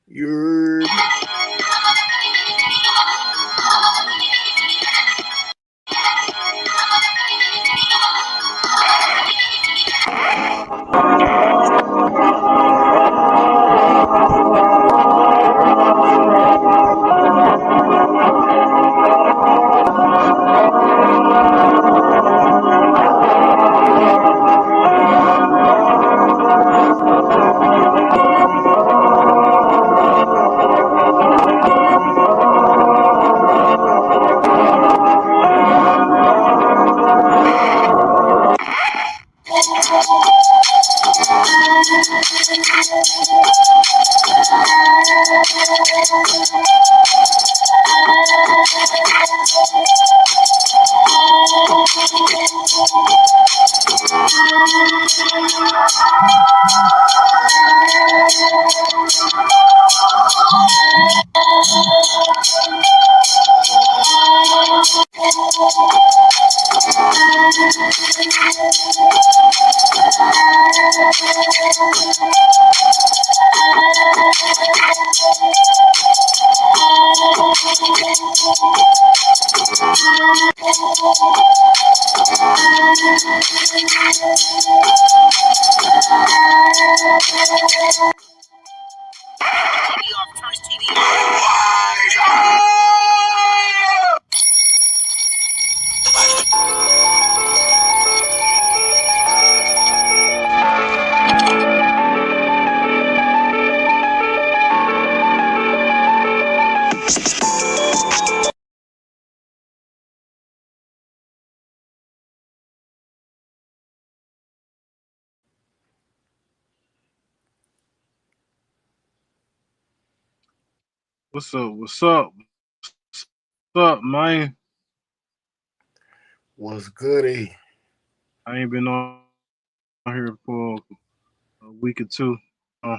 You're What's up? What's up? What's up, man? was goody. I ain't been on here for a week or two. Uh,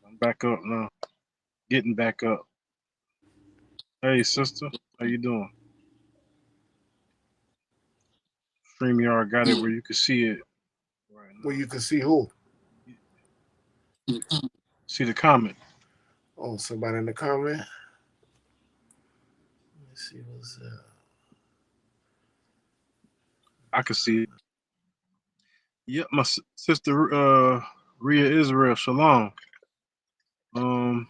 I'm back up now. Getting back up. Hey, sister, how you doing? StreamYard got it where you can see it right Well, now. you can see who? See the comment. Oh, somebody in the comment. Let's see what's up. I can see it. Yep, my sister, Rhea Israel. Shalom. Um,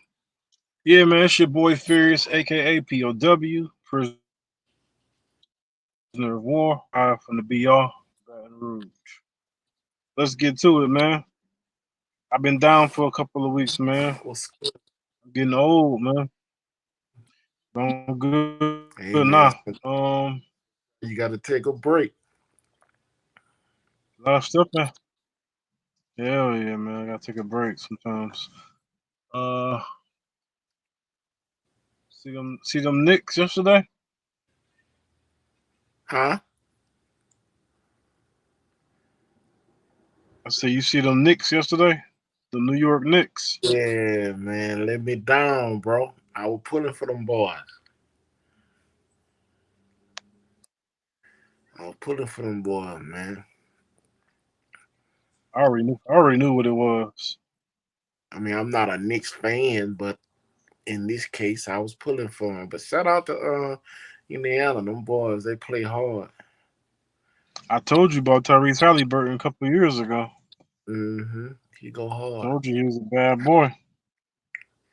yeah, man, it's your boy Furious, aka POW, prisoner of war, from the BR, Baton Rouge. Let's get to it, man. I've been down for a couple of weeks, man. What's good? I'm getting old, man. But I'm good now. Hey man, you got to take a break. A lot of stuff, man. Hell yeah, man. I gotta take a break sometimes. Uh, see them Knicks yesterday. Huh? I say you see them Knicks yesterday. The New York Knicks. Yeah, man, let me down, bro. I was pulling for them boys. I was pulling for them boys, man. I already knew what it was. I mean, I'm not a Knicks fan, but in this case, I was pulling for them. But shout out to Indiana, them boys. They play hard. I told you about Tyrese Halliburton a couple of years ago. Mm-hmm. He go hard. Told you he was a bad boy.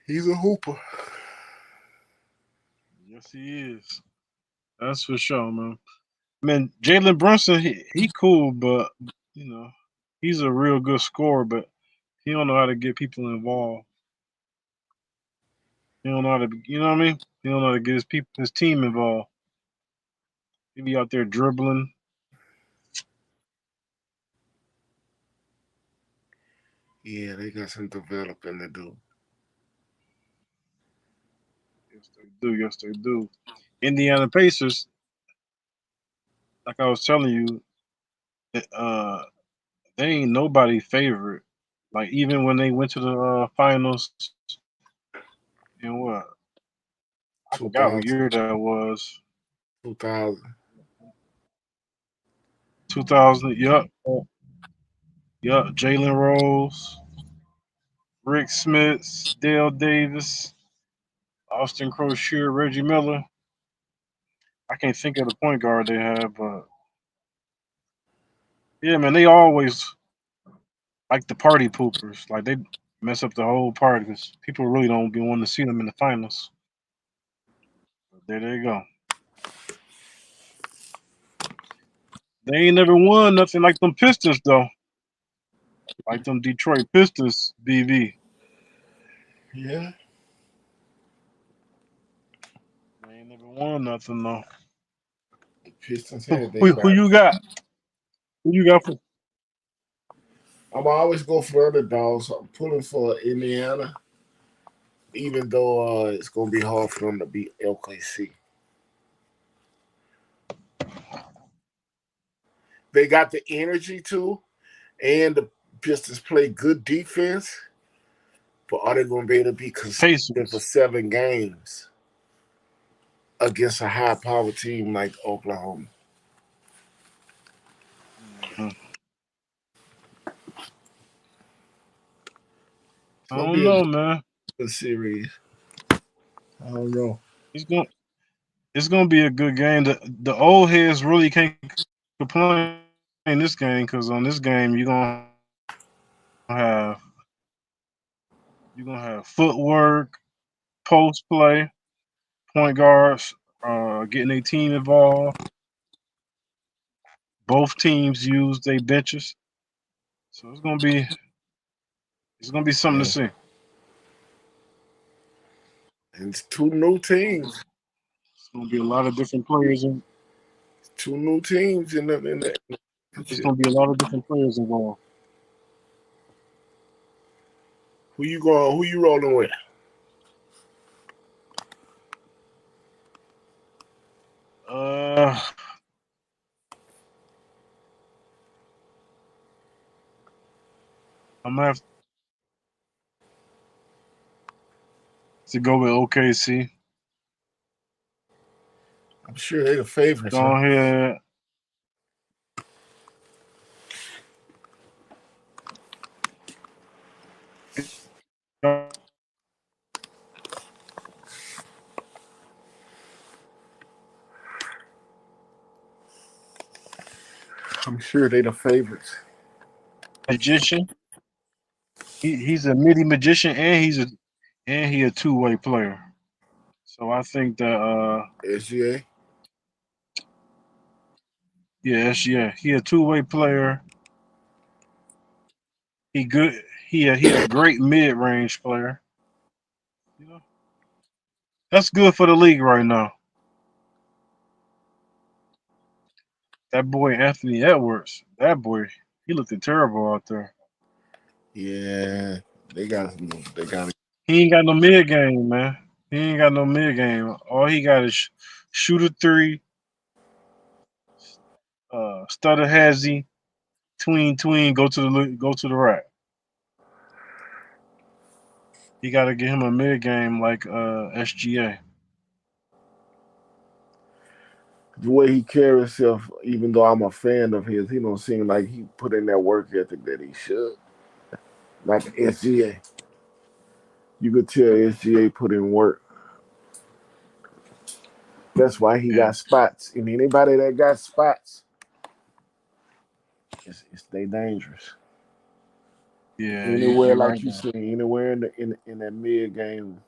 He's a hooper. Yes, he is. That's for sure, man. Man, Jalen Brunson, he cool, but you know, he's a real good scorer, but he don't know how to get people involved. He don't know how to, you know what I mean? He don't know how to get his team involved. He be out there dribbling. Yeah, they got some developing to do. Yes, they do. Yes, they do. Indiana Pacers, like I was telling you, uh, they ain't nobody favorite. Like even when they went to the finals, in what, I forgot what 2000, year that was. 2000. 2000. Yup. Yup. Jalen Rose. Rick Smith, Dale Davis, Austin Crochet, Reggie Miller. I can't think of the point guard they have, but yeah, man, they always like the party poopers. Like they mess up the whole party because people really don't be wanting to see them in the finals. But there they go. They ain't never won nothing like them Pistons though. Like them Detroit Pistons, BV. Yeah, They ain't never won nothing though. the Pistons Who, had they who back. you got? Who you got for? I'm always go for underdogs. I'm pulling for Indiana, even though it's gonna be hard for them to beat LKC. They got the energy to, and the Pistons play good defense. But are they going to be able to be consistent for Pacers. 7 games against a high-powered team like Oklahoma? Mhm. It's I going to don't be a know, man. good series. I don't know. He's going. It's gonna be a good game. The old heads really can't complain this game because on this game you're gonna have footwork, post play, point guards getting their team involved. Both teams use their benches, so it's gonna be something to Yeah. see. And it's two new teams. It's gonna be a lot of different players, and Two new teams in the it's championship. gonna be a lot of different players involved. Who you going? Who you rolling with? Uh, I'm gonna have to go with OKC. I'm sure they're the favorites, Go huh? ahead. I'm sure they're the favorites. Magician. He's a MIDI magician and he a two-way player. So I think that SGA. yeah, he a two-way player. He good. He a great mid-range player. You know that's good for the league right now. That boy Anthony Edwards. That boy he looked terrible out there. Yeah, they got they got He ain't got no mid game, man. He ain't got no mid game. All he got is shoot a three, stutter hazy, tween, go to the rack. You got to get him a mid game like SGA. the way he carries himself. Even though I'm a fan of his, he don't seem like he put in that work ethic that he should. Like SGA, you could tell SGA put in work. That's why he Yeah, got spots. And anybody that got spots, it's they dangerous. yeah, Anywhere, you're like right you there. said, anywhere in that mid game.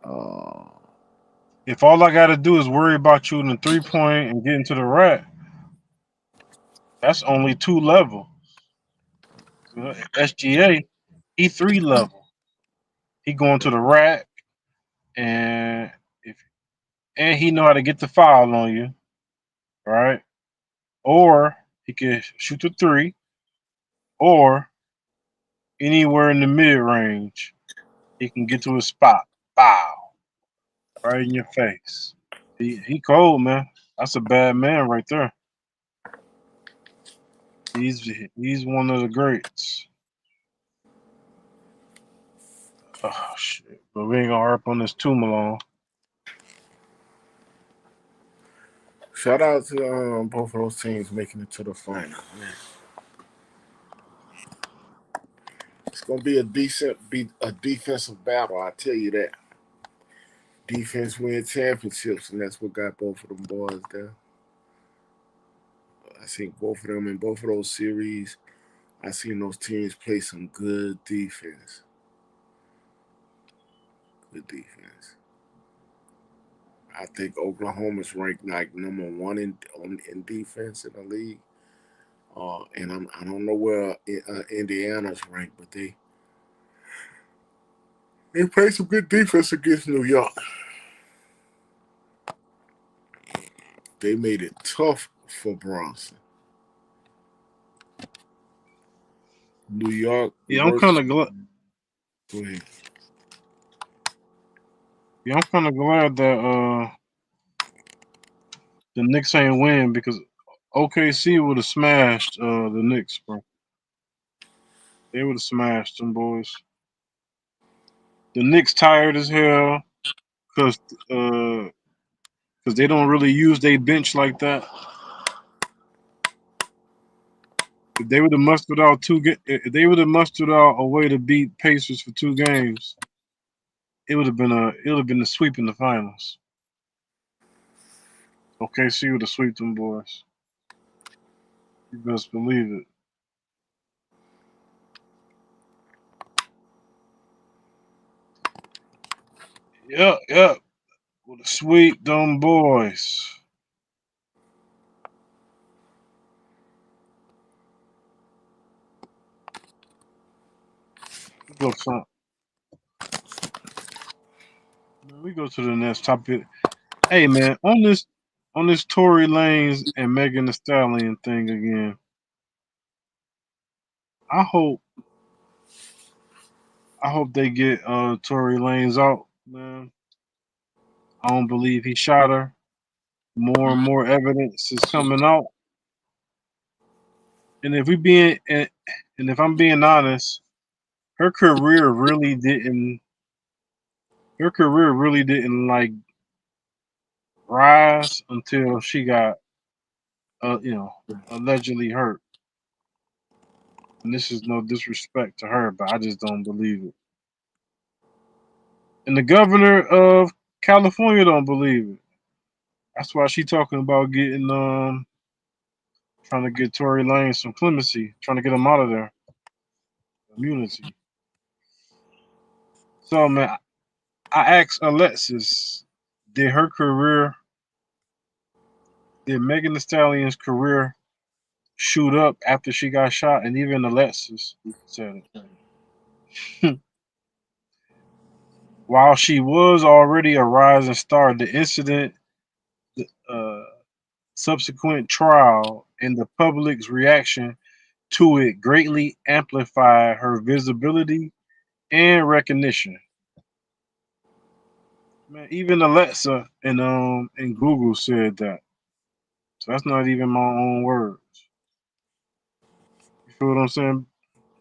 Uh, If all I got to do is worry about shooting a 3 point and getting to the rack, that's only two level. SGA, he three level. He going to the rack and if and he know how to get the foul on you, right? Or he can shoot the three, or anywhere in the mid range, he can get to a spot. Bow, right in your face. He cold, man. That's a bad man right there. He's he's one of the greats. Oh shit! But we ain't gonna harp on this too long. Shout out to both of those teams making it to the final. Man. gonna be a defensive battle. I tell you that. Defense win championships, and that's what got both of them boys there. I think both of them in both of those series. I seen those teams play some good defense. Good defense. I think Oklahoma's ranked like number one in defense in the league. And I don't know where Indiana's ranked, but they play some good defense against New York. They made it tough for Bronson. New York Yeah, I'm kind works. of glad. Go ahead. Yeah, I'm kind of glad that the Knicks ain't win because OKC would have smashed the Knicks, bro. They would have smashed them boys. The Knicks tired as hell because uh, they don't really use their bench like that. If they would have mustered out if they would have mustered out a way to beat Pacers for 2 games, it would have been a sweep in the finals. OKC would have swept them boys. You best believe it. Yep, yep. Would have swept them boys. We go some. Man, we go to the next topic. Hey man, on this Tory Lanez and Megan Thee Stallion thing again. I hope they get Tory Lanez out, man. I don't believe he shot her. More and more evidence is coming out. And if I'm being honest, her career really didn't like rise until she got allegedly hurt. And this is no disrespect to her, but I just don't believe it. And the governor of California don't believe it. That's why she talking about getting trying to get Tory Lanez some clemency, trying to get him out of there, immunity. So man, I asked Alexis, did her career, did Megan Thee Stallion's career shoot up after she got shot? And even Alexis said it. While she was already a rising star, the incident, uh, subsequent trial, and the public's reaction to it greatly amplified her visibility and recognition. Man, even Alexa and Google said that. So that's not even my own words. You feel what I'm saying?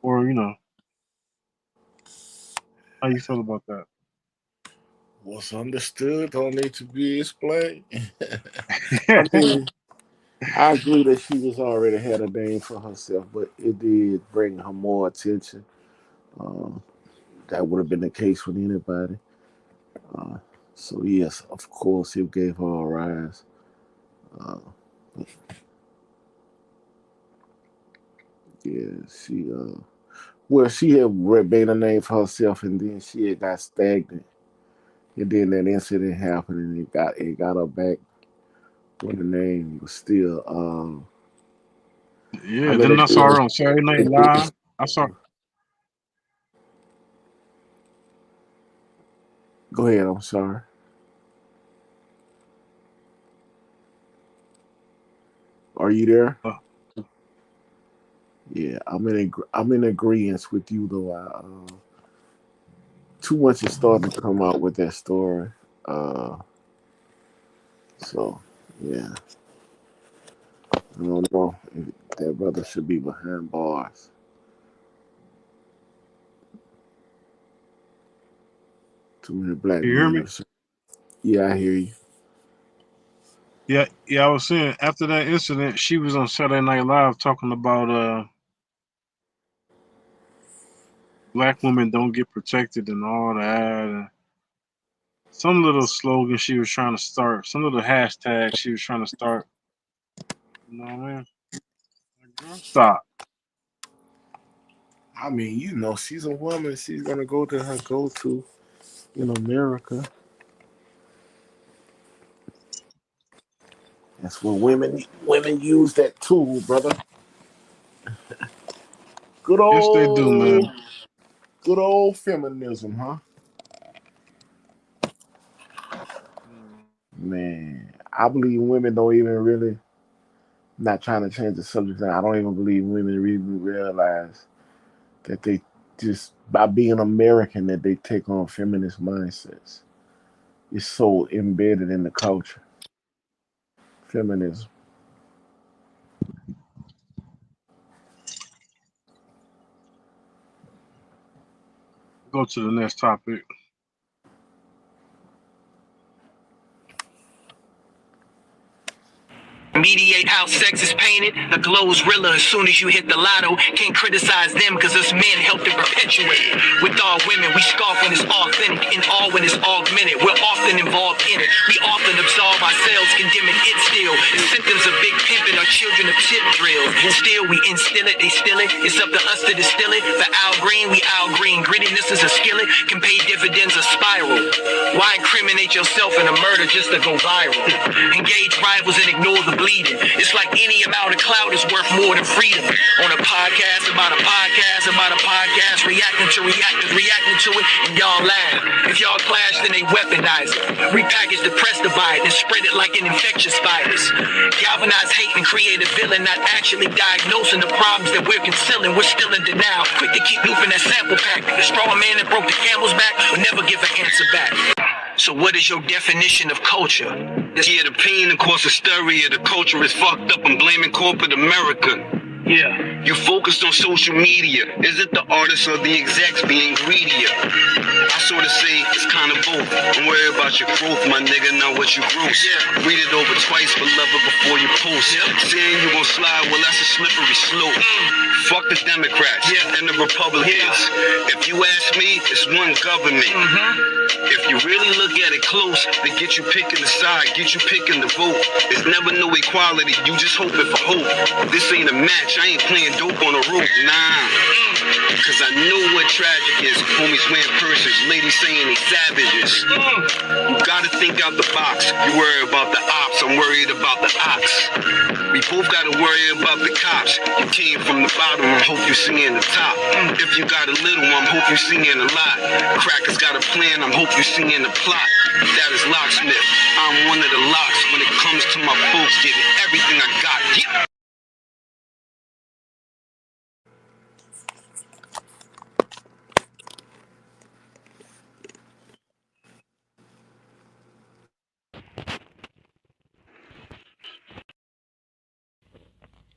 Or how you feel about What's understood don't need to be explained. I that? mean, I agree that she was already had a name for herself, but it did bring her more attention. Um, that would have been the case with anybody. Uh, so yes, of course, it gave her a rise. Uh, yeah, she had made a name for herself, and then she had got stagnant, and then that incident happened, and it got her back when the name was still. I Yeah, mean, then I saw her on Saturday Night it Live. did. I saw Go ahead. I'm sorry. Are you there? uh, Yeah, I'm in agreement with you though. Too much is starting to come out with that story. Uh, so yeah, I don't know if that brother should be behind bars. Too many black you hear men me? have. Yeah, I hear you. Yeah, yeah. I was saying after that incident, she was on Saturday Night Live talking about black women don't get protected and all that. And some little slogan she was trying to start, some little hashtag she was trying to start. You know what I mean? Like, girl, stop. I mean, you know, she's a woman. She's gonna go to her go-to in America. That's what women use that tool, brother. Good Yes, they do, old, man. good old feminism, huh? Man, I believe women don't even really. Not trying to change the subject. I don't even believe women really realize that they just by being American that they take on feminist mindsets. It's so embedded in the culture. Feminism. Go to the next topic. Mediate how sex is painted. The glow's realer as soon as you hit the lotto. Can't criticize them cause us men help to perpetuate it. With all women, we scoff when it's authentic and all when it's augmented. We're often involved in it. We often absolve ourselves, condemning it still. The symptoms of big pimping are children of tip drills. Still, we instill it, they steal it. It's up to us to distill it. For Al Green, we Al Green. Grittiness is a skillet. Can pay dividends a spiral. Why incriminate yourself in a murder just to go viral? Engage rivals and ignore the bleeding. It's like any amount of clout is worth more than freedom. On a podcast about a podcast about a podcast, reacting to it, and y'all laugh. If y'all clash, then they weaponize it. Repackage the press to buy it and spread it like an infectious virus. Galvanize hate and create a villain, not actually diagnosing the problems that we're concealing. We're still in denial, quick to keep looping that sample pack. The straw man that broke the camel's back will never give an answer back. So what is your definition of culture? Yeah, the pain and cause hysteria. The culture is fucked up and blaming corporate America. Yeah. You focused on social media. Is it the artists or the execs being greedier? I sort of say it's kind of both. Don't worry about your growth, my nigga, not what you gross. Yeah. Read it over twice, but love it before you post. Yeah. Saying you gon' slide, well, that's a slippery slope. Fuck the Democrats and the Republicans. Yeah. If you ask me, it's one government. If you really look at it close, they get you picking the side, get you picking the vote. There's never no equality, you just hoping for hope. This ain't a match, I ain't playing dope on the road, nah. Cause I know what tragic is. Homies wearing purses, ladies saying they savages. You gotta think out the box. You worry about the ops, I'm worried about the ox. We both gotta worry about the cops. You came from the bottom, I hope you seeing the top. If you got a little, I'm hope you seeing a lot. Crackers got a plan, I'm hope you seeing the plot. That is locksmith. I'm one of the locks when it comes to my folks getting everything I got. Yeah.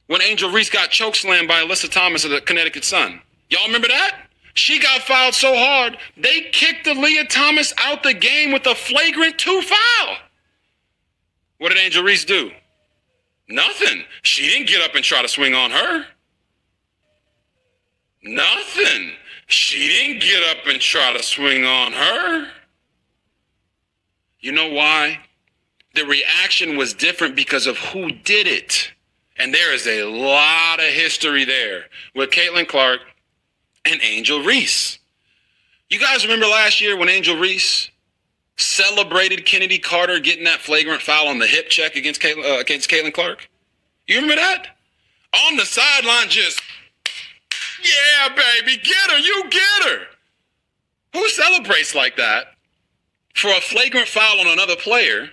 When Angel Reese got chokeslammed by Alyssa Thomas of the Connecticut Sun. Y'all remember that? She got fouled so hard, they kicked Aaliyah Thomas out the game with a flagrant 2 foul. What did Angel Reese do? Nothing. She didn't get up and try to swing on her. Nothing. She didn't get up and try to swing on her. You know why? The reaction was different because of who did it. And there is a lot of history there with Caitlin Clark and Angel Reese. You guys remember last year when Angel Reese celebrated Kennedy Carter getting that flagrant foul on the hip check against Caitlin Clark? You remember that? On the sideline just, yeah, baby, get her, you get her. Who celebrates like that for a flagrant foul on another player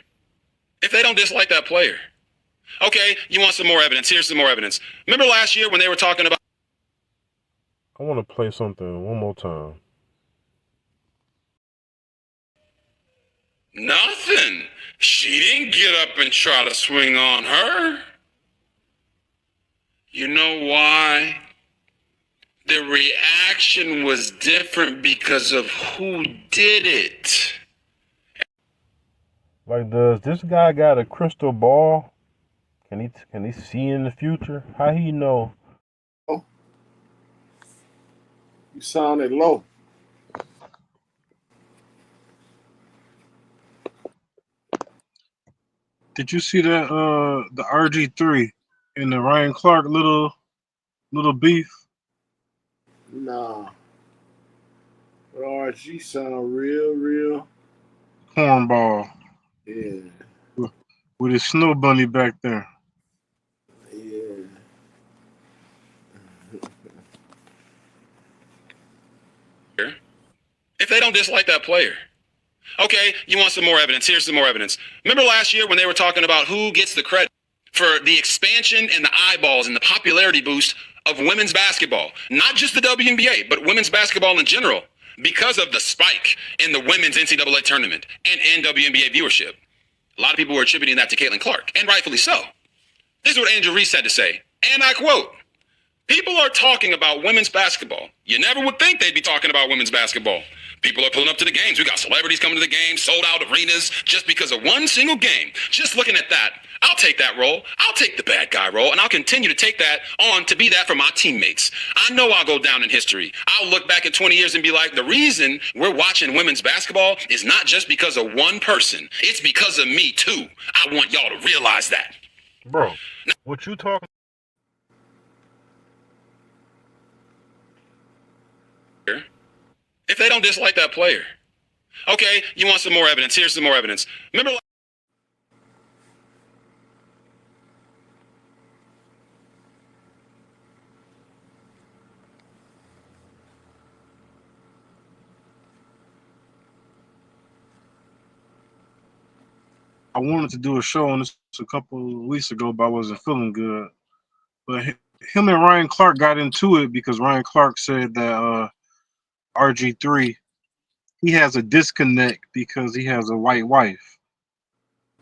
if they don't dislike that player? Okay, you want some more evidence? Here's some more evidence. Remember last year when they were talking about... I want to play something one more time. Nothing. She didn't get up and try to swing on her. You know why? The reaction was different because of who did it. Like, does this guy got a crystal ball? Can he see in the future? How he know? You sounded low. Did you see that the RG3 and the Ryan Clark little beef? Nah. But RG sound real. Cornball Yeah. with his snow bunny back there. Yeah. If they don't dislike that player. Okay, you want some more evidence? Here's some more evidence. Remember last year when they were talking about who gets the credit for the expansion and the eyeballs and the popularity boost of women's basketball? Not just the WNBA, but women's basketball in general, because of the spike in the women's NCAA tournament and in WNBA viewership. A lot of people were attributing that to Caitlin Clark, and rightfully so. This is what Angel Reese had to say, and I quote, "People are talking about women's basketball. You never would think they'd be talking about women's basketball. People are pulling up to the games. We got celebrities coming to the games, sold out arenas just because of one single game. Just looking at that, I'll take that role. I'll take the bad guy role, and I'll continue to take that on to be that for my teammates. I know I'll go down in history. I'll look back in 20 years and be like, the reason we're watching women's basketball is not just because of one person. It's because of me, too. I want y'all to realize that." Bro, what you talking? If they don't dislike that player. Okay, you want some more evidence? Here's some more evidence. Remember I wanted to do a show on this a couple of weeks ago, but I wasn't feeling good. But him and Ryan Clark got into it because Ryan Clark said that RG3, he has a disconnect because he has a white wife.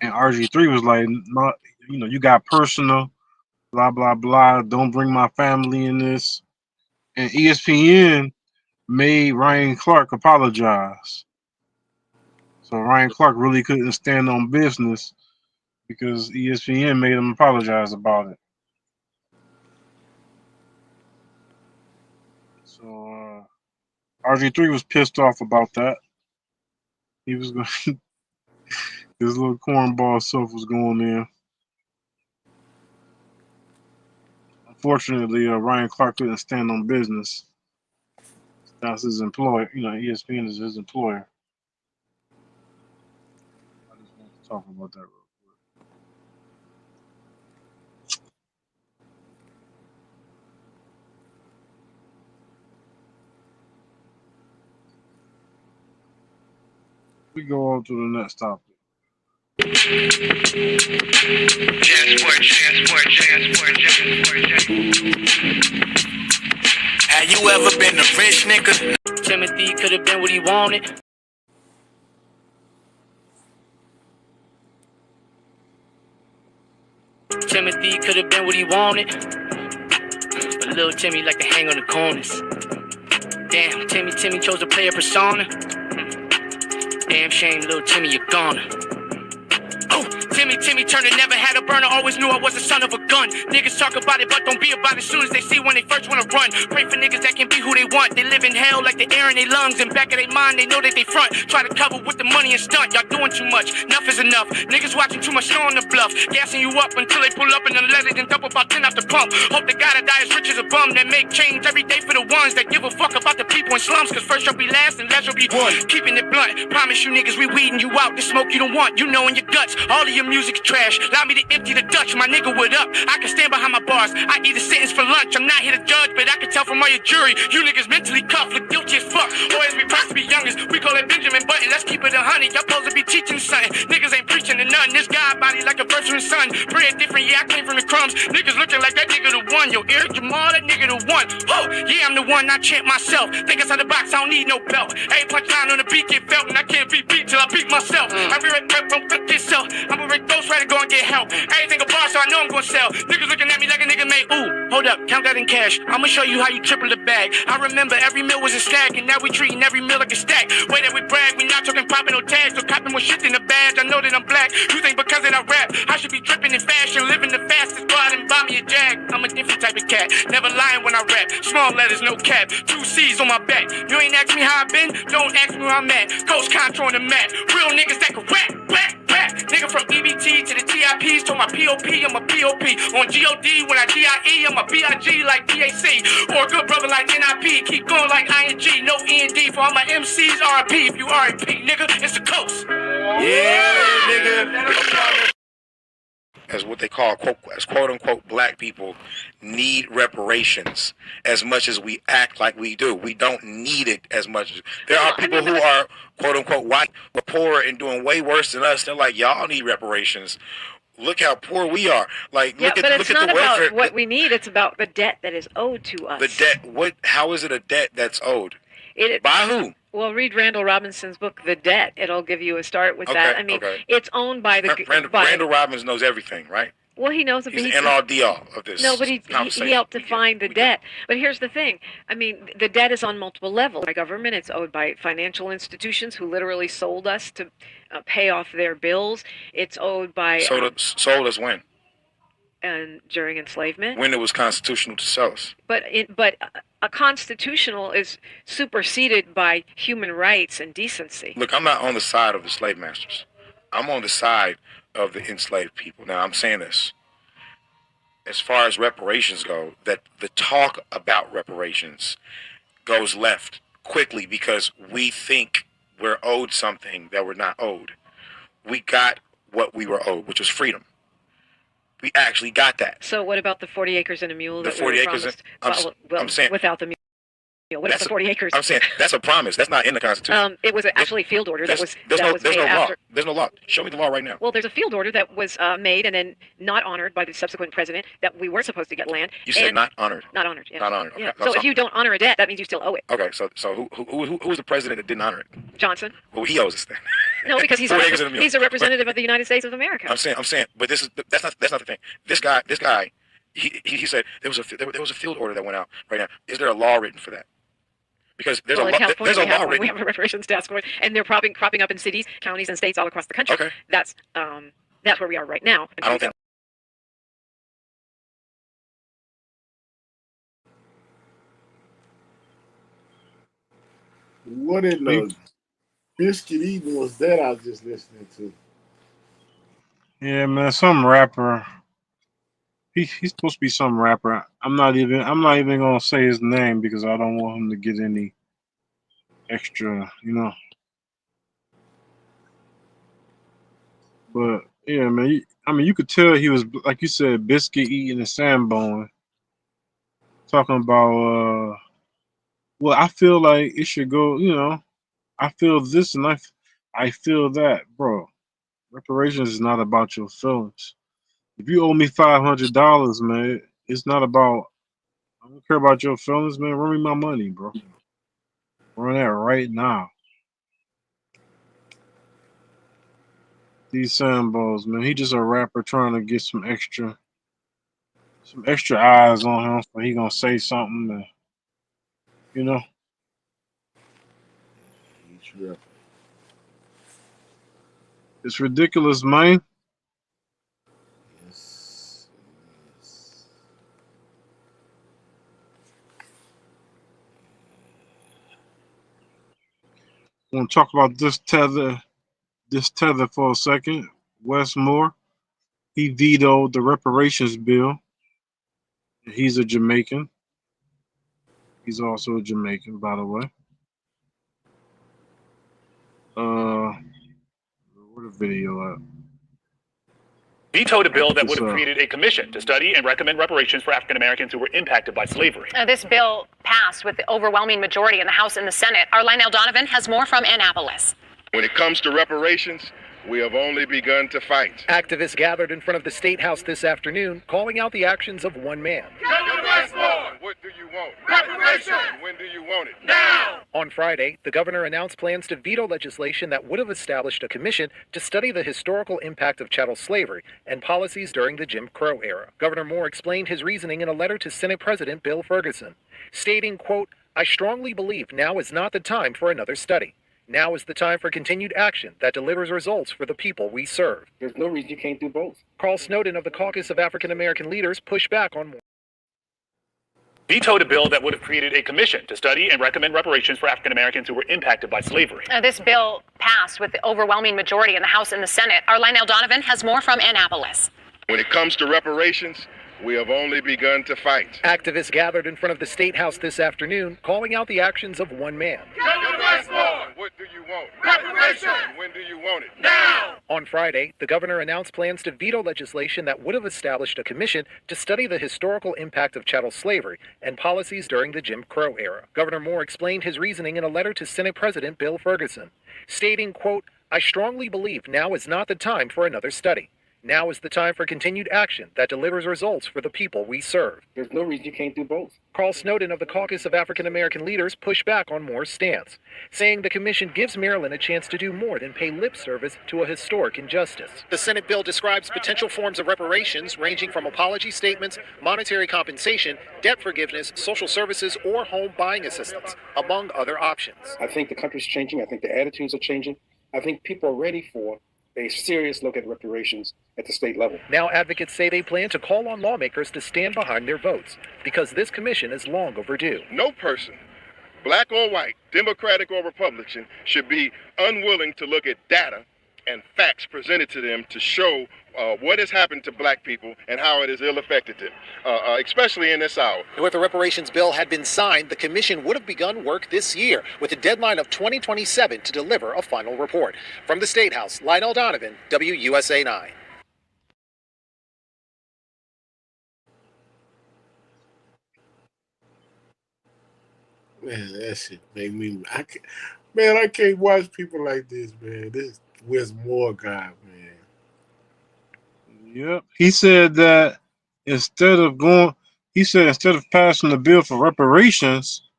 And RG3 was like, "Not, you got personal, blah, blah, blah. Don't bring my family in this." And ESPN made Ryan Clark apologize. So Ryan Clark really couldn't stand on business because ESPN made him apologize about it. So RG3 was pissed off about that. He was going, his little cornball self was going in. Unfortunately, Ryan Clark couldn't stand on business. That's his employer. ESPN is his employer. I just want to talk about that real quick. We go on to the next topic. Have you ever been a rich nigga? Timothy could have been what he wanted. Timothy could have been what he wanted. But little Timmy like to hang on the corners. Damn, Timmy chose to play a persona. Damn shame, little Timmy, you're gone. Oh, Timmy Turner never had a burner, always knew I was the son of a gun. Niggas talk about it, but don't be about it soon as they see when they first wanna run. Pray for niggas that can be who they want. They live in hell like the air in their lungs. In back of their mind, they know that they front. Try to cover with the money and stunt. Y'all doing too much, enough is enough. Niggas watching too much, snow on the bluff. Gassing you up until they pull up and then let it and dump about 10 off the pump. Hope the guy that dies rich as a bum that make change every day for the ones that give a fuck about the people in slums. Cause first you'll be last and last you'll be one. Keeping it blunt, promise you niggas we weeding you out. The smoke you don't want, you know in your guts. All of your music's trash. Allow me to empty the Dutch, my nigga, what up? I can stand behind my bars. I eat a sentence for lunch. I'm not here to judge, but I can tell from all your jury. You niggas mentally cuffed, look guilty as fuck. Always be proud to be youngest. We call it Benjamin Button. Let's keep it 100. Y'all supposed to be teaching something. Niggas ain't preaching to none. This guy body like a virgin son. Bread different, yeah, I came from the crumbs. Niggas looking like that nigga the one. Yo, Eric Jamal, that nigga the one. Oh, yeah, I'm the one. I chant myself. Think outside the box, I don't need no belt. Every punchline on the beat get felt, and I can't be beat till I beat myself. I'm rep from flip yourself. I'm a Rick Ghost Rider, go and get help. Everything a bar, so I know I'm gonna sell. Niggas looking at me like a nigga made, ooh, hold up, count that in cash. I'ma show you how you triple the bag. I remember every meal was a stack, and now we treating every meal like a stack. Way that we brag, we not talking popping no tags, so copping more shit than a badge. I know that I'm black, You think because that I rap, I should be dripping in fashion, living the fastest, go out and buy me a Jag. I'm a different type of cat, never lying when I rap. Small letters, no cap, 2 C's on my back. You ain't ask me how I been, don't ask me where I'm at. Coach Contour on the mat, real niggas that can rap, rap, rap. Nigga from EBT to the TIPs, to my POP, I'm a POP. On GOD when I DIE, I'm a BIG like DAC. Or a good brother like NIP, keep going like ING, no END. For all my MCs, RP, if you RP, nigga, it's the coast. Yeah, nigga. As what they call quote unquote black people need reparations as much as we act like we do. We don't need it as much. There are people who are quote unquote white but poor and doing way worse than us. They're like, y'all need reparations. Look how poor we are. Like, yeah, look but at it's look at not the welfare. about what we need. It's about the debt that is owed to us. The debt. What? How is it a debt that's owed? By who? Well, read Randall Robinson's book, The Debt. It'll give you a start with that. I mean, it's owned by the... Randall Robbins knows everything, right? Well, he knows... He's the end-all of this. No, but he helped define the debt. But here's the thing. I mean, the debt is on multiple levels. By government, it's owed by financial institutions who literally sold us to pay off their bills. It's owed by... Sold us when? And during enslavement. When it was constitutional to sell us. But a constitutional is superseded by human rights and decency. Look, I'm not on the side of the slave masters. I'm on the side of the enslaved people. Now, I'm saying this. As far as reparations go, that the talk about reparations goes left quickly because we think we're owed something that we're not owed. We got what we were owed, which was freedom. We actually got that. So what about the 40 acres and a mule? The 40 acres. I'm saying without the mule. What about the 40 acres? I'm saying that's a promise. That's not in the Constitution. It was actually a field order that was there's no law. after. There's no law. Show me the law right now. Well, there's a field order that was made and then not honored by the subsequent president that we were supposed to get land. You said not honored. Not honored. Yeah. Not honored. Okay. Yeah. So if you don't honor a debt, that means you still owe it. Okay. So who was the president that didn't honor it? Johnson. Well, he owes us then. No, because he's a representative of the United States of America. I'm saying, but that's not the thing. This guy, he said there was a field order that went out right now. Is there a law written for that? Because there's a law written. We have a reparations task force, and they're cropping up in cities, counties, and states all across the country. Okay. That's where we are right now. I don't think. What in the biscuit eating was that I was just listening to? Yeah, man, some rapper. He's supposed to be some rapper. I'm not even gonna say his name because I don't want him to get any extra, But yeah, man. You could tell he was, like you said, biscuit eating and sandbone. Talking about, well, I feel like it should go. I feel this and I feel that, bro. Reparations is not about your feelings. If you owe me $500, man, it's not about. I don't care about your feelings, man. Run me my money, bro. Run that right now. These Sambos, man. He just a rapper trying to get some extra eyes on him, so he gonna say something, and, It's ridiculous, man. I want to talk about this tether for a second. Wes Moore, he vetoed the reparations bill. He's a Jamaican. He's also a Jamaican, by the way. Where the video at? Vetoed a bill that would have created a commission to study and recommend reparations for African Americans who were impacted by slavery. This bill passed with the overwhelming majority in the House and the Senate. Our Lionel Donovan has more from Annapolis. When it comes to reparations, we have only begun to fight. Activists gathered in front of the State House this afternoon, calling out the actions of one man. What do you want? Reparations! When do you want it? Now! On Friday, the governor announced plans to veto legislation that would have established a commission to study the historical impact of chattel slavery and policies during the Jim Crow era. Governor Moore explained his reasoning in a letter to Senate President Bill Ferguson, stating, quote, "I strongly believe now is not the time for another study. Now is the time for continued action that delivers results for the people we serve. There's no reason you can't do both. Carl Snowden of the Caucus of African American Leaders pushed back on more. Vetoed a bill that would have created a commission to study and recommend reparations for African Americans who were impacted by slavery. This bill passed with the overwhelming majority in the House and the Senate. Our Lionel Donovan has more from Annapolis. When it comes to reparations, we have only begun to fight. Activists gathered in front of the State House this afternoon, calling out the actions of one man. What do you want? Reparations! When do you want it? Now! On Friday, the governor announced plans to veto legislation that would have established a commission to study the historical impact of chattel slavery and policies during the Jim Crow era. Governor Moore explained his reasoning in a letter to Senate President Bill Ferguson, stating, quote, "I strongly believe now is not the time for another study. Now is the time for continued action that delivers results for the people we serve." There's no reason you can't do both. Carl Snowden of the Caucus of African American Leaders pushed back on Moore's stance, saying the commission gives Maryland a chance to do more than pay lip service to a historic injustice. The Senate bill describes potential forms of reparations ranging from apology statements, monetary compensation, debt forgiveness, social services, or home buying assistance, among other options. I think the country's changing. I think the attitudes are changing. I think people are ready for a serious look at reparations at the state level. Now advocates say they plan to call on lawmakers to stand behind their votes because this commission is long overdue. No person, black or white, Democratic or Republican, should be unwilling to look at data and facts presented to them to show what has happened to black people and how it has ill-affected them, especially in this hour. If the reparations bill had been signed, the commission would have begun work this year with a deadline of 2027 to deliver a final report. From the State House, Lionel Donovan, WUSA 9. Man, that shit make me. I can't watch people like this, man. This Wes Moore guy, man. Yep. He said that instead of passing the bill for reparations,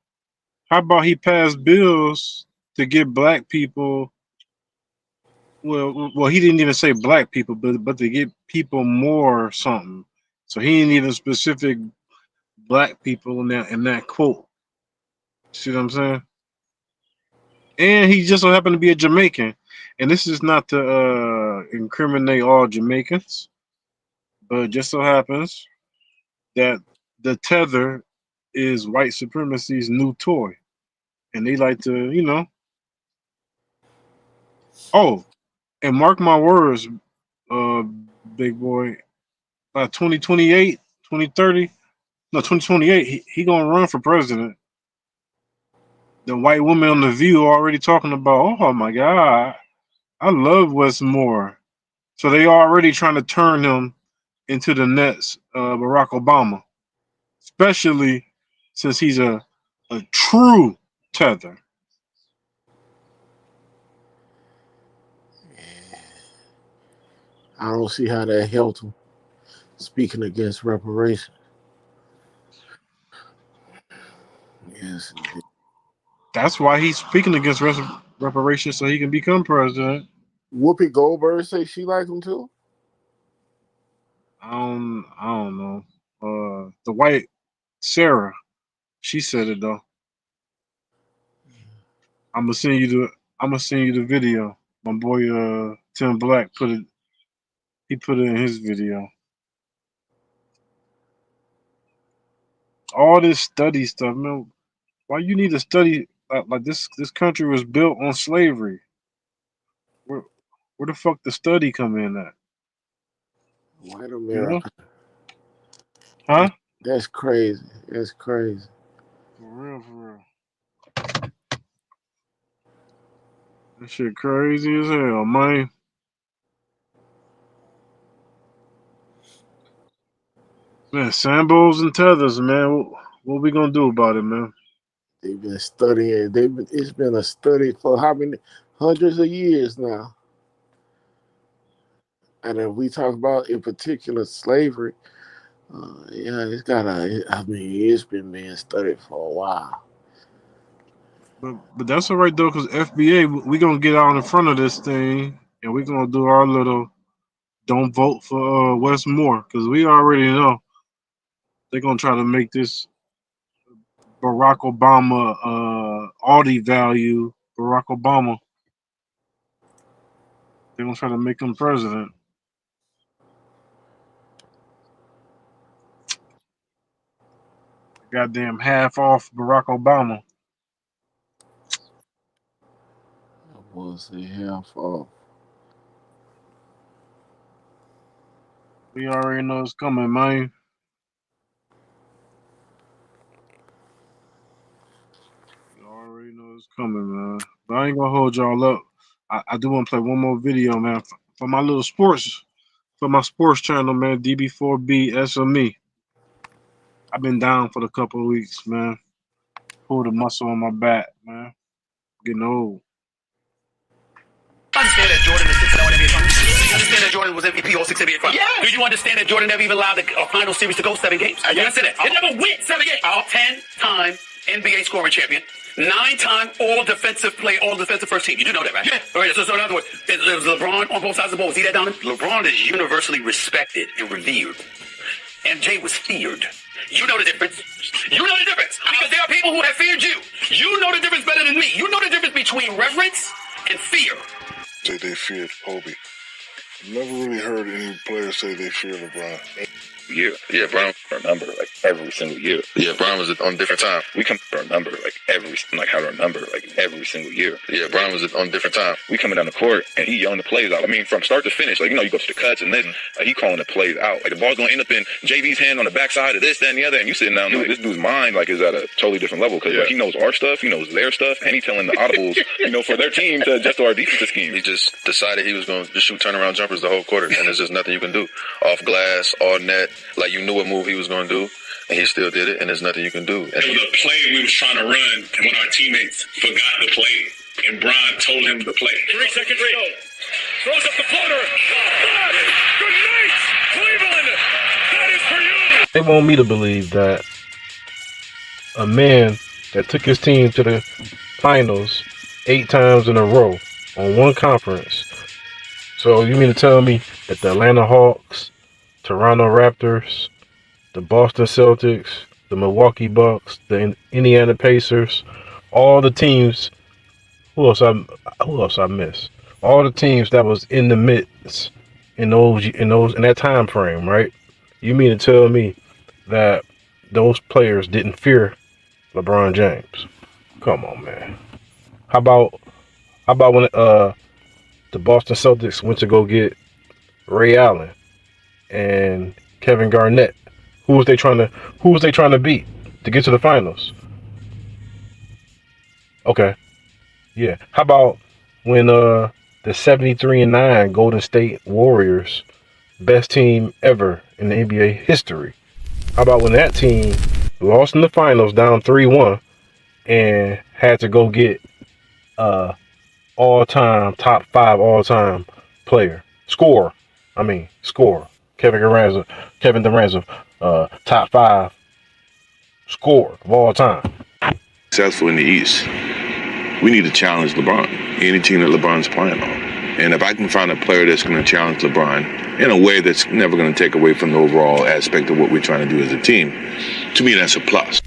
how about he pass bills to get black people? Well, he didn't even say black people, but to get people more something. So he ain't even specific black people in that quote. See what I'm saying? And he just so happened to be a Jamaican. And this is not to incriminate all Jamaicans, but it just so happens that the tether is white supremacy's new toy. And they like to, Oh, and mark my words, big boy, by 2028, 2030, no, 2028, he going to run for president. The white woman on The View already talking about, oh my God, I love Wes Moore. So they already trying to turn him into the next Barack Obama, especially since he's a true tether. I don't see how that helped him speaking against reparations. Yes, indeed. That's why he's speaking against reparations so he can become president. Whoopi Goldberg say she like him too. I don't know. The white Sarah, she said it though. I'm gonna send you the video. My boy Tim Black put it in his video. All this study stuff, man. Why you need to study like this? This country was built on slavery. Where the fuck the study come in at? White America. Huh? That's crazy. That's crazy. For real. That shit crazy as hell, man. Man, Sambos and tethers, man. What we gonna do about it, man? They've been studying. It's been a study for how many hundreds of years now. And if we talk about, in particular, slavery, it's been being studied for a while. But that's all right though, because FBA, we gonna get out in front of this thing, and we gonna do our little don't vote for Wes Moore, because we already know they're gonna try to make this Barack Obama Audi value Barack Obama. They're gonna try to make him president. Goddamn half off Barack Obama. I was a half off. We already know it's coming, man. We already know it's coming, man. But I ain't gonna hold y'all up. I do want to play one more video, man, for my little sports, for my sports channel, man. DB4B SME. I've been down for a couple of weeks, man. Pulled a muscle on my back, man. Getting old. Understand that Jordan is 6-0 in NBA Finals? You understand that Jordan was MVP all 6 NBA Finals? Yeah. Do you understand that Jordan never even allowed a final series to go 7 games? You understand that? It never went 7 games. 10-time NBA scoring champion. 9-time all defensive first team. You do know that, right? Yeah. All right, so in other words, there's LeBron on both sides of the ball. See that, Donovan? LeBron is universally respected and revered. MJ was feared. You know the difference. You know the difference. Because there are people who have feared you. You know the difference better than me. You know the difference between reverence and fear. Say they feared Kobe. Never really heard any players say they fear LeBron. Yeah, Brown for a number like every single year. Yeah, Brown was on a different time. We come for a number how to remember every single year. Yeah, Brown was on a different time. We coming down the court and he yelling the plays out. I mean, from start to finish, you go to the cuts and then he calling the plays out. Like the ball's gonna end up in JV's hand on the backside of this, that, and the other, and you sitting down like this dude's mind is at a totally different level because he knows our stuff, he knows their stuff, and he telling the audibles, for their team to adjust to our defensive scheme. He just decided he was gonna just shoot turnaround jumpers the whole quarter, and there's just nothing you can do. Off glass, all net. Like you knew what move he was going to do, and he still did it, and there's nothing you can do. It was a play we was trying to run when our teammates forgot the play, and Brian told him to play. 3 seconds to go. Throws up the floater. Good night, Cleveland. That is for you. They want me to believe that a man that took his team to the finals 8 times in a row on one conference. So you mean to tell me that the Atlanta Hawks, Toronto Raptors, the Boston Celtics, the Milwaukee Bucks, the Indiana Pacers, all the teams. Who else I missed? All the teams that was in the midst in that time frame, right? You mean to tell me that those players didn't fear LeBron James? Come on, man. How about when the Boston Celtics went to go get Ray Allen and Kevin Garnett? Who was they trying to beat to get to the finals? Okay. Yeah. How about when the 73-9 Golden State Warriors, best team ever in the NBA history? How about when that team lost in the finals down 3-1 and had to go get all-time top 5 all-time player scorer? Kevin Durant's top 5 scorer of all time. Successful in the East, we need to challenge LeBron. Any team that LeBron's playing on. And if I can find a player that's going to challenge LeBron in a way that's never going to take away from the overall aspect of what we're trying to do as a team, to me that's a plus.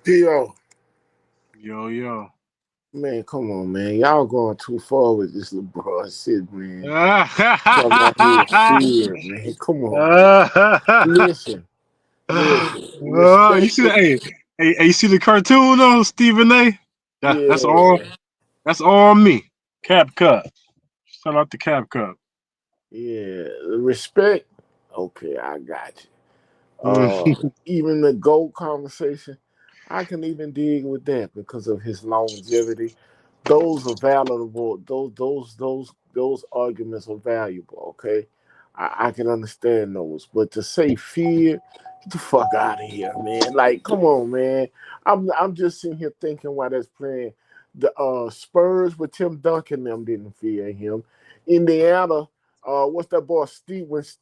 Yo. Man, come on, man. Y'all going too far with this LeBron shit, man. Talking about his fear, man. Come on. Listen. You see you see the cartoon though, Stephen A? That's all me. Cap Cup. Shout out to Cap Cup. Yeah. Respect. Okay, I got you. Even the GOAT conversation, I can even dig with that because of his longevity. Those are valuable. Those arguments are valuable. Okay, I can understand those. But to say fear, get the fuck out of here, man. Like, come on, man. I'm just sitting here thinking while that's playing. The Spurs with Tim Duncan, them didn't fear him. Indiana, what's that boy Stevenson,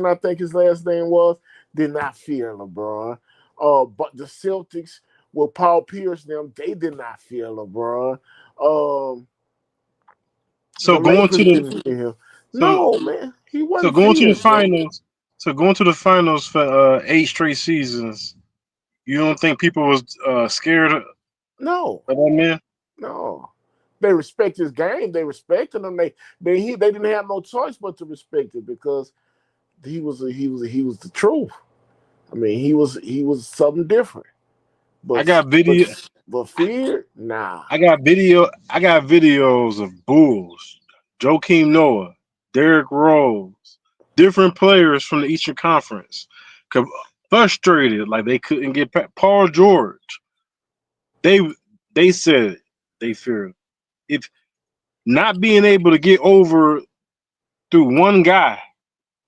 I think his last name was, did not fear LeBron. But the Celtics with Paul Pierce, them, they did not fear LeBron. So going to didn't fear him. So No, man, he so wasn't going to the feared, bro. finals. So going to the finals for 8 straight seasons. You don't think people was scared of No, that man? no. They respect his game. They respected him. They didn't have no choice but to respect it because he was the truth. I mean, he was something different. I But got video. but fear, nah. I got videos of Bulls, Joakim Noah, Derrick Rose, different players from the Eastern Conference, frustrated like they couldn't get Paul George. They said they feared if not being able to get over through one guy,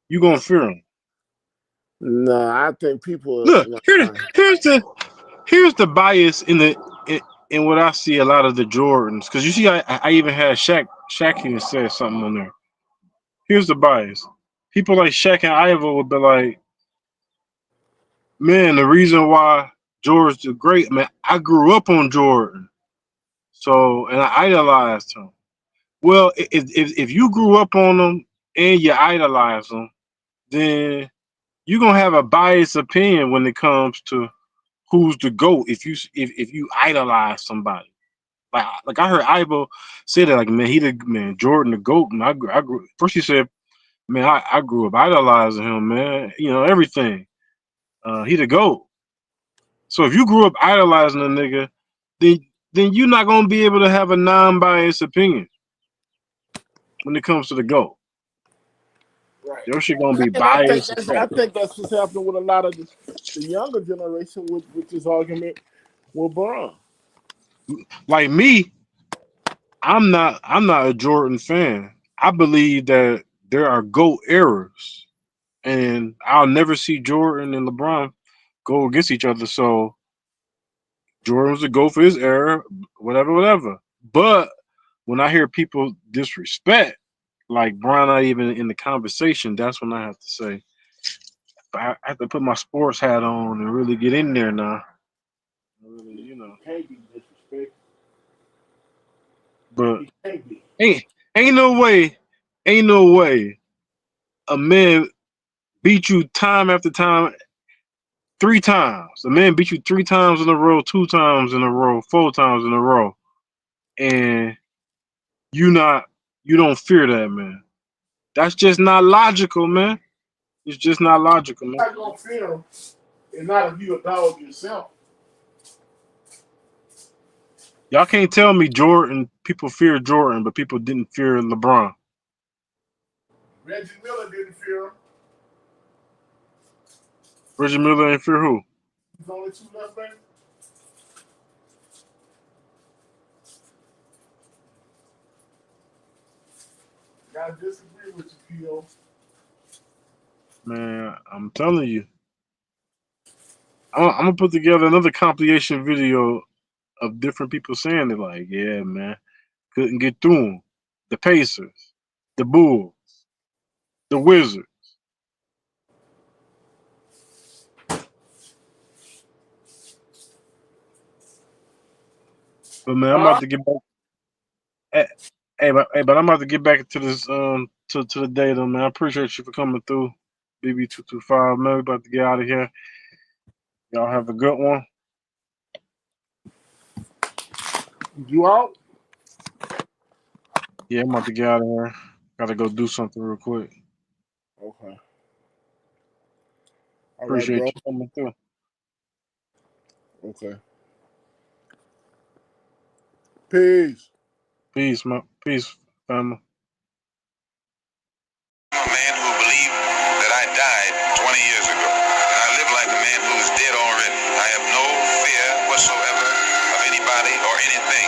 you gonna fear him. No, I think people. Look, here's the bias in what I see a lot of the Jordans, because you see I even had Shaq even said something on there. Here's the bias. People like Shaq and Ivo would be like, man, the reason why Jordan's the great, man, I grew up on Jordan. So, and I idolized him. Well, if you grew up on him and you idolize him, then you're gonna have a biased opinion when it comes to who's the GOAT if you idolize somebody. Like I heard Ivo say that, like, man, Jordan the GOAT. And I grew first he said, man, I grew up idolizing him, man. You know, everything. He the GOAT. So if you grew up idolizing a nigga, then you're not gonna be able to have a non-biased opinion when it comes to the GOAT. Right. Your shit gonna be And I biased. think that's what's happening with a lot of the younger generation with this argument with Braun. Like me, I'm not a Jordan fan. I believe that there are GOAT errors, and I'll never see Jordan and LeBron go against each other. So Jordan was the GOAT for his era, whatever. But when I hear people disrespect, like Bron not even in the conversation, that's when I have to say, I have to put my sports hat on and really get in there now. Really, you know. Can't be disrespectful. But He can't be. ain't no way a man beat you time after time, 3 times. A man beat you 3 times in a row, 2 times in a row, 4 times in a row, and you don't fear that man. That's just not logical, man. It's just not logical, man. You're not gonna fear him. It's not if you a dog yourself. Y'all can't tell me Jordan. People fear Jordan, but people didn't fear LeBron. Reggie Miller didn't fear him. Reggie Miller ain't fear who? There's only 2 left, baby. Gotta disagree with you, P.O. Man, I'm telling you. I'm gonna put together another compilation video of different people saying it. Like, yeah, man, couldn't get through them. The Pacers, the Bulls, the Wizards. But man, I'm about to get back. But I'm about to get back to this to the data, man. I appreciate you for coming through, BB225, man. We about to get out of here. Y'all have a good one. You out? Yeah, I'm about to get out of here. Gotta go do something real quick. Okay. All Appreciate right, you coming through. Okay. Peace. Peace, family. I'm a man who believed that I died 20 years ago. And I live like a man who is dead already. I have no fear whatsoever of anybody or anything.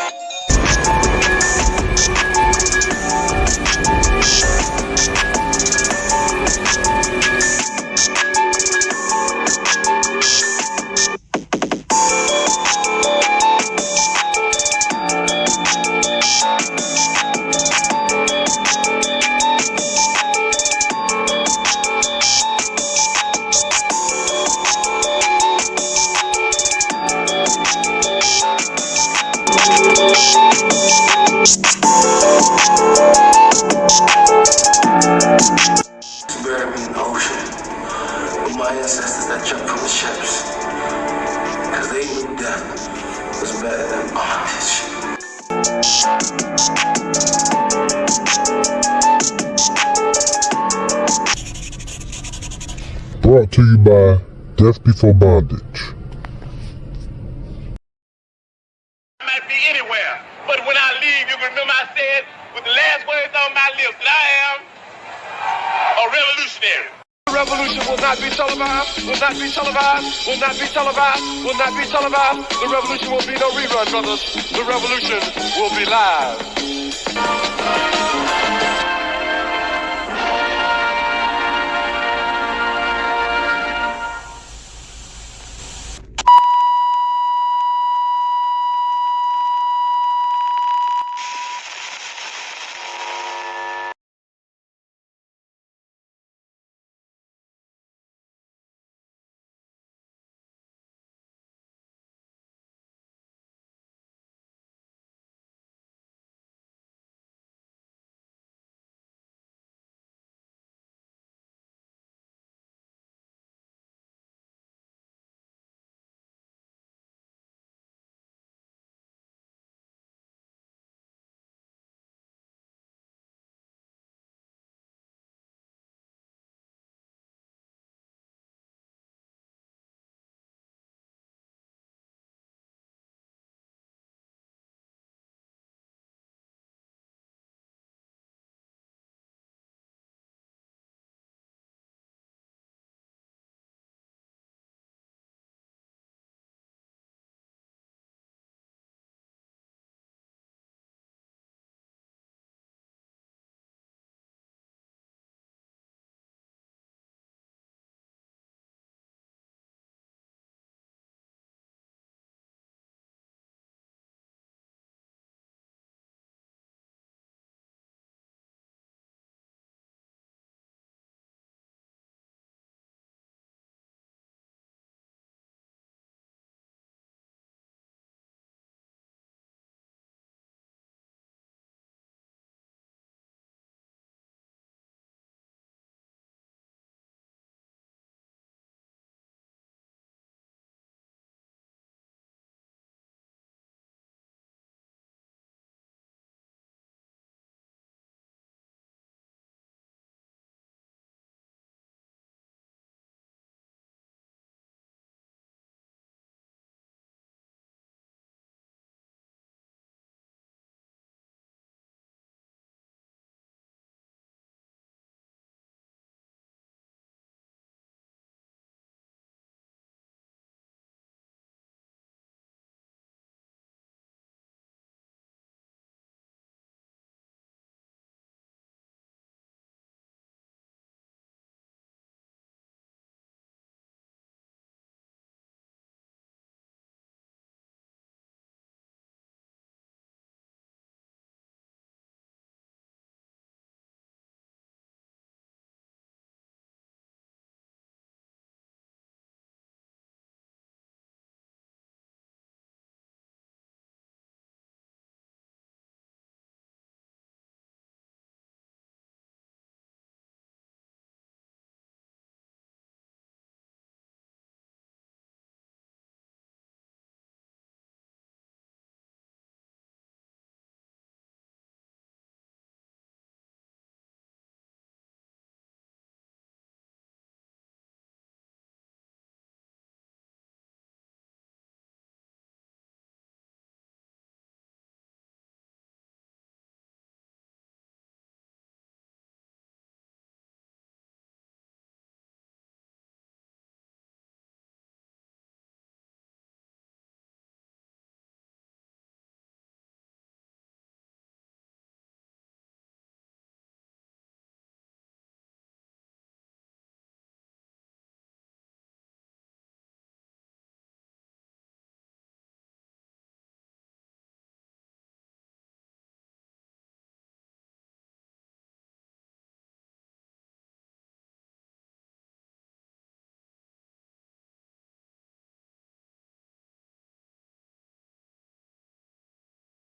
Buried me in the ocean with my ancestors that jumped from the ships. Cause they knew death was better than bondage. Brought to you by Death Before Bondage. I might be anywhere, but when I leave, you remember I said with the last words on my lips that I am a revolutionary. The revolution will not be televised, will not be televised, will not be televised, will not be televised. The revolution will be no rerun, brothers. The revolution will be live.